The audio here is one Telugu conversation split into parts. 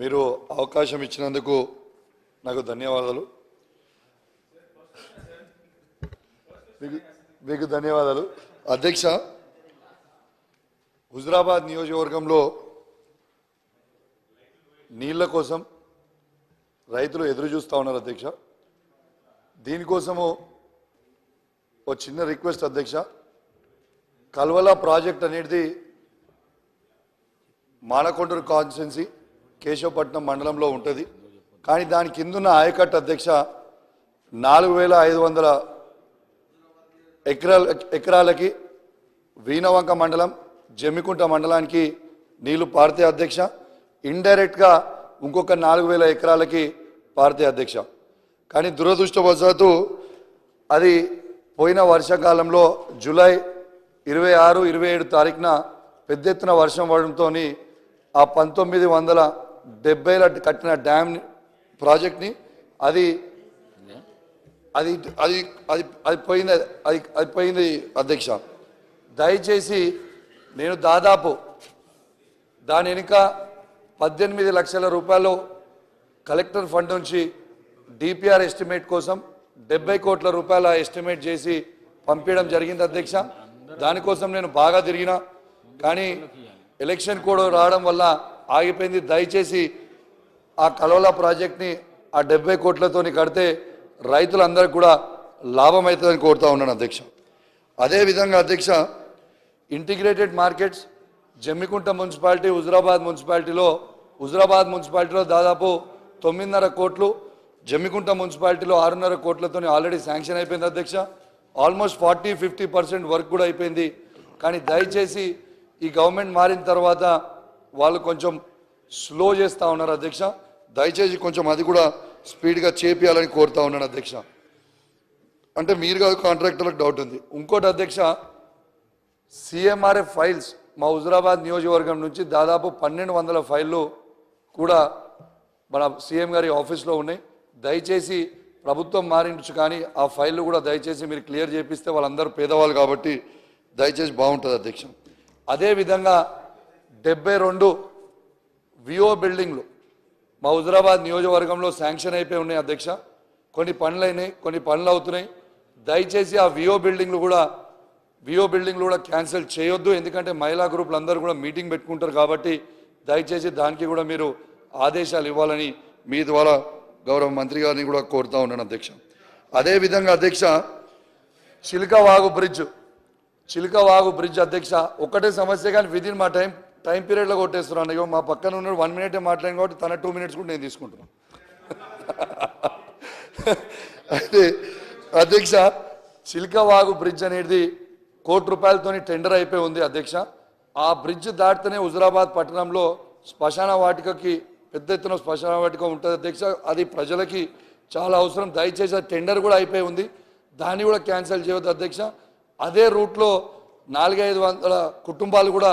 మీరు అవకాశం ఇచ్చినందుకు నాకు ధన్యవాదాలు. మీకు ధన్యవాదాలు అధ్యక్ష. హుజురాబాద్ నియోజకవర్గంలో నీళ్ల కోసం రైతులు ఎదురు చూస్తూ ఉన్నారు అధ్యక్ష. దీనికోసము ఒక చిన్న రిక్వెస్ట్ అధ్యక్ష. కల్వల ప్రాజెక్ట్ అనేది మానకొండూరు కాన్స్టిట్యున్సీ కేశవపట్నం మండలంలో ఉంటుంది. కానీ దాని కిందున్న ఆయకట్టు అధ్యక్ష 4500 ఎకరాలకి వీణవంక మండలం జమ్మికుంట మండలానికి నీళ్లు పారితే అధ్యక్ష. ఇండైరెక్ట్గా ఇంకొక 4000 ఎకరాలకి పారితే అధ్యక్ష. కానీ దురదృష్టవశాత్తు అది పోయిన వర్షాకాలంలో జూలై 26, 27 తారీఖున పెద్ద ఎత్తున వర్షం పడడంతో ఆ 1970లో కట్టిన డ్యామ్ ప్రాజెక్ట్ని అది అది అది అది అది పోయింది అది అది పోయింది అధ్యక్ష. దయచేసి నేను దాదాపు దాని వెనుక 18 లక్షల రూపాయలు కలెక్టర్ ఫండ్ నుంచి డిపిఆర్ ఎస్టిమేట్ కోసం 70 కోట్ల రూపాయల ఎస్టిమేట్ చేసి పంపించడం జరిగింది అధ్యక్ష. దానికోసం నేను బాగా తిరిగిన, కానీ ఎలక్షన్ కోడ్ రావడం వల్ల ఆగిపోయింది. దయచేసి ఆ కల్వల ప్రాజెక్ట్ని ఆ 70 కోట్లతోని కడితే రైతులందరికీ కూడా లాభం అవుతుందని కోరుతా ఉన్నాను అధ్యక్ష. అదేవిధంగా అధ్యక్ష, integrated markets Jammikunta municipality Huzurabad మున్సిపాలిటీలో దాదాపు 9.5 కోట్లు, జమ్మికుంట మున్సిపాలిటీలో 6.5 కోట్లతో ఆల్రెడీ శాంక్షన్ అయిపోయింది అధ్యక్ష. ఆల్మోస్ట్ 40-50% వర్క్ కూడా అయిపోయింది. కానీ దయచేసి ఈ గవర్నమెంట్ మారిన తర్వాత వాళ్ళు కొంచెం స్లో చేస్తూ ఉన్నారు అధ్యక్ష. దయచేసి కొంచెం అది కూడా స్పీడ్గా చేపియాలని కోరుతా ఉన్నాను అధ్యక్ష. అంటే మీరు కాదు, కాంట్రాక్టర్లకు డౌట్ ఉంది. ఇంకోటి అధ్యక్ష, సిఎంఆర్ఎఫ్ ఫైల్స్ మా హుజురాబాద్ నియోజకవర్గం నుంచి దాదాపు 1200 ఫైళ్ళు కూడా మన సీఎం గారి ఆఫీస్లో ఉన్నాయి. దయచేసి ప్రభుత్వం మారించు కానీ ఆ ఫైళ్ళు కూడా దయచేసి మీరు క్లియర్ చేపిస్తే వాళ్ళందరూ పేదవాళ్ళు కాబట్టి దయచేసి బాగుంటుంది అధ్యక్ష. అదేవిధంగా 72 విఓ బిల్డింగ్లు మా హుజురాబాద్ నియోజకవర్గంలో శాంక్షన్ అయిపోయి ఉన్నాయి అధ్యక్ష. కొన్ని పనులు అయినాయి, కొన్ని పనులు అవుతున్నాయి. దయచేసి ఆ విఓ బిల్డింగ్లు కూడా క్యాన్సిల్ చేయొద్దు. ఎందుకంటే మహిళా గ్రూపులు అందరూ కూడా మీటింగ్ పెట్టుకుంటారు కాబట్టి దయచేసి దానికి కూడా మీరు ఆదేశాలు ఇవ్వాలని మీ ద్వారా గౌరవ మంత్రి గారిని కూడా కోరుతా ఉన్నాను అధ్యక్ష. అదేవిధంగా అధ్యక్ష, చిలకవాగు బ్రిడ్జ్ అధ్యక్ష ఒకటే సమస్య, కానీ విదిన్ మా టైం పీరియడ్లో కొట్టేస్తున్నాను. ఇగో మా పక్కన ఉన్నాడు 1 మినిటే మాట్లాడిన కాబట్టి తన 2 మినిట్స్ కూడా నేను తీసుకుంటున్నాను. అయితే అధ్యక్ష, చిలకవాగు బ్రిడ్జ్ అనేది ₹1 కోటి టెండర్ అయిపోయి ఉంది అధ్యక్ష. ఆ బ్రిడ్జ్ దాటితేనే హుజురాబాద్ పట్టణంలో శ్మశాన వాటికకి పెద్ద ఎత్తున శ్మశాన వాటిక ఉంటుంది అధ్యక్ష. అది ప్రజలకి చాలా అవసరం. దయచేసి ఆ టెండర్ కూడా అయిపోయి ఉంది, దాన్ని కూడా క్యాన్సిల్ చేయవద్దు అధ్యక్ష. అదే రూట్లో 400-500 కుటుంబాలు కూడా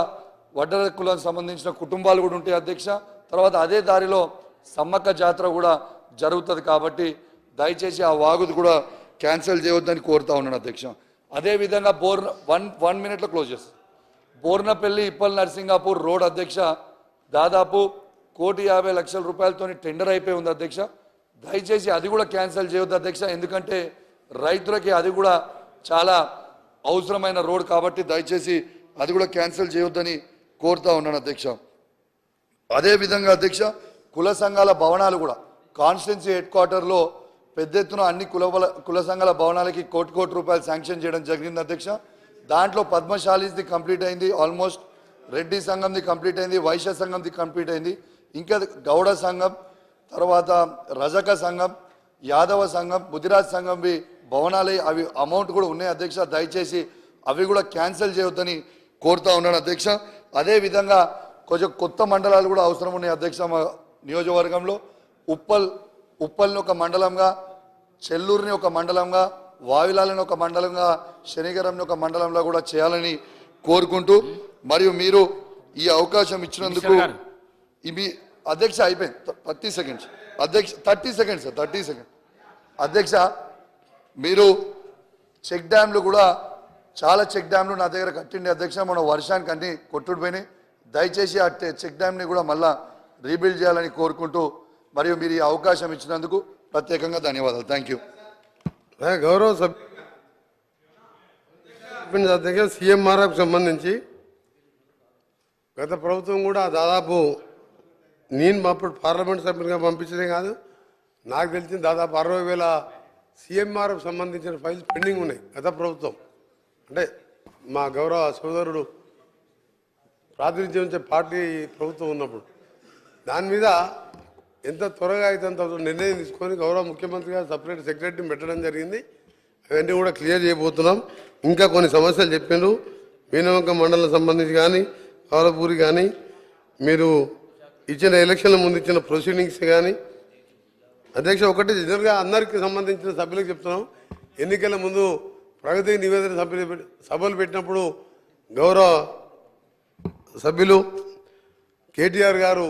వడ్డర కులానికి సంబంధించిన కుటుంబాలు కూడా ఉంటాయి అధ్యక్ష. తర్వాత అదే దారిలో సమ్మక్క జాతర కూడా జరుగుతుంది కాబట్టి దయచేసి ఆ వాగుది కూడా క్యాన్సిల్ చేయవద్దని కోరుతా ఉన్నాను అధ్యక్ష. అదేవిధంగా 1 మినిట్లో క్లోజ్ చేస్తాను. బోర్నపల్లి ఇప్పల్ నర్సింగాపూర్ రోడ్ అధ్యక్ష దాదాపు ₹1,50,00,000 టెండర్ అయిపోయి ఉంది అధ్యక్ష. దయచేసి అది కూడా క్యాన్సిల్ చేయవద్దు అధ్యక్ష. ఎందుకంటే రైతులకి అది కూడా చాలా అవసరమైన రోడ్ కాబట్టి దయచేసి అది కూడా క్యాన్సిల్ చేయొద్దని కోరుతా ఉన్నాను అధ్యక్ష. అదేవిధంగా అధ్యక్ష, కుల సంఘాల భవనాలు కూడా కాన్స్టిట్యున్సీ హెడ్ క్వార్టర్లో పెద్ద ఎత్తున అన్ని కుల సంఘాల భవనాలకి ₹1 కోటి శాంక్షన్ చేయడం జరిగింది అధ్యక్ష. దాంట్లో పద్మశాలీది కంప్లీట్ అయింది, ఆల్మోస్ట్ రెడ్డి సంఘంది కంప్లీట్ అయింది, వైశ్య సంఘంది కంప్లీట్ అయింది, ఇంకా గౌడ సంఘం, తర్వాత రజక సంఘం, యాదవ సంఘం, ముదిరాజ్ సంఘంవి భవనాలే అవి అమౌంట్ కూడా ఉన్నాయి అధ్యక్ష. దయచేసి అవి కూడా క్యాన్సిల్ చేయొద్దని కోరుతా ఉన్నాను అధ్యక్ష. అదేవిధంగా కొంచెం కొత్త మండలాలు కూడా అవసరం ఉన్నాయి అధ్యక్ష. మా నియోజకవర్గంలో ఉప్పల్ని ఒక మండలంగా, చెల్లూరుని ఒక మండలంగా, వావిలాలని ఒక మండలంగా, శనిగరంని ఒక మండలంలో కూడా చేయాలని కోరుకుంటూ, మరియు మీరు ఈ అవకాశం ఇచ్చినందుకు ఇవి అధ్యక్ష అయిపోయింది 30 సెకండ్స్ అధ్యక్ష. 30 సెకండ్స్ సార్, 30 సెకండ్స్ అధ్యక్ష. మీరు చెక్ డ్యామ్లు కూడా చాలా చెక్ డ్యామ్లు నా దగ్గర కట్టిండి అధ్యక్ష. మన వర్షానికి అన్ని కొట్టుడిపోయినాయి. దయచేసి ఆ చెక్ డ్యామ్ని కూడా మళ్ళా రీబిల్డ్ చేయాలని కోరుకుంటూ మరియు మీరు ఈ అవకాశం ఇచ్చినందుకు ప్రత్యేకంగా ధన్యవాదాలు. Thank you. గౌరవ సభ్యుని సీఎంఆర్ఎఫ్ సంబంధించి గత ప్రభుత్వం కూడా దాదాపు నేను అప్పుడు పార్లమెంట్ సభ్యునిగా పంపించడే కాదు, నాకు తెలిసిన దాదాపు 60,000 సీఎంఆర్ఎఫ్ సంబంధించిన ఫైల్స్ పెండింగ్ ఉన్నాయి. గత ప్రభుత్వం అంటే మా గౌరవ సోదరుడు ప్రాతినిధ్యం పార్టీ ప్రభుత్వం ఉన్నప్పుడు దాని మీద ఎంత త్వరగా అయితే అంత నిర్ణయం తీసుకొని గౌరవ ముఖ్యమంత్రి గారు సపరేట్ సెక్రటరీని పెట్టడం జరిగింది. అవన్నీ కూడా క్లియర్ చేయబోతున్నాం. ఇంకా కొన్ని సమస్యలు చెప్పారు, మీనవంక మండలం సంబంధించి కానీ కవలపూరి కానీ మీరు ఇచ్చిన ఎలక్షన్ల ముందు ఇచ్చిన ప్రొసీడింగ్స్ కానీ అధ్యక్ష ఒకటి జనరల్గా అందరికీ సంబంధించిన సభ్యులకు చెప్తున్నాం. ఎన్నికల ముందు ప్రగతి నివేదన సభలు పెట్టినప్పుడు గౌరవ సభ్యులు కేటీఆర్ గారు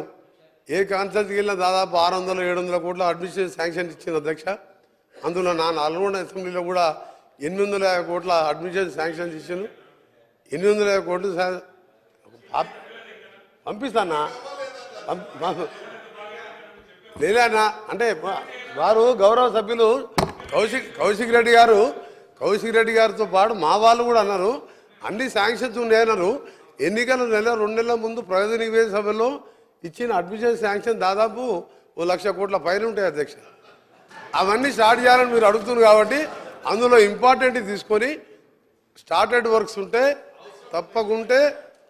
ఏ కాన్సెన్స్కి వెళ్ళినా దాదాపు 600-700 కోట్ల అడ్మినిస్ట్రేషన్ శాంక్షన్ ఇచ్చింది అధ్యక్ష. అందులో నా నల్గొండ అసెంబ్లీలో కూడా 850 కోట్ల అడ్మినిస్ట్రేషన్ శాంక్షన్ ఇచ్చాను. 850 కోట్లు పంపిస్తానా లేదన్నా అంటే వారు గౌరవ సభ్యులు కౌశిక్ రెడ్డి గారితో పాటు మా వాళ్ళు కూడా అన్నారు అన్ని శాంక్షన్స్ ఉన్నాయన్నారు. ఎన్నికల 1-2 నెలల ముందు ప్రగతి నివేదిక సభలో ఇచ్చిన అడ్మిషన్ శాంక్షన్ దాదాపు 1,00,000 కోట్ల పైన ఉంటాయి అధ్యక్ష. అవన్నీ స్టార్ట్ చేయాలని మీరు అడుగుతున్నారు కాబట్టి అందులో ఇంపార్టెంట్ తీసుకొని స్టార్టెడ్ వర్క్స్ ఉంటే తప్పకుంటే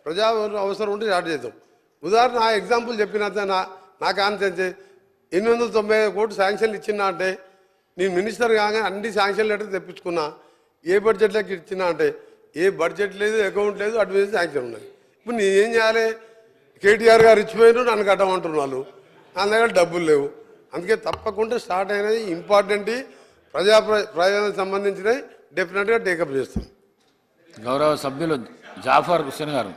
ప్రజా అవసరం ఉంటే స్టార్ట్ చేద్దాం. ఉదాహరణ ఎగ్జాంపుల్ చెప్పిన నా కాన్సెన్స్ 890 కోట్లు శాంక్షన్లు ఇచ్చినా అంటే నేను మినిస్టర్ కాగానే అన్ని శాంక్షన్ లెటర్ తెప్పించుకున్నా. ఏ బడ్జెట్లోకి ఇచ్చినా అంటే ఏ బడ్జెట్ లేదు, అకౌంట్ లేదు, అడ్మిషన్ శాంక్షన్ ఉన్నాయి. ఇప్పుడు నేను ఏం చేయాలి? కేటీఆర్ గారు ఇచ్చిపోయినారు, నన్ను కట్టమంటున్నారు, నా దగ్గర డబ్బులు లేవు. అందుకే తప్పకుండా స్టార్ట్ అయినది ఇంపార్టెంట్ ప్రయోజనానికి సంబంధించినవి డెఫినెట్గా టేకప్ చేస్తాం. గౌరవ సభ్యులు జాఫర్ హుస్సేన్ గారు.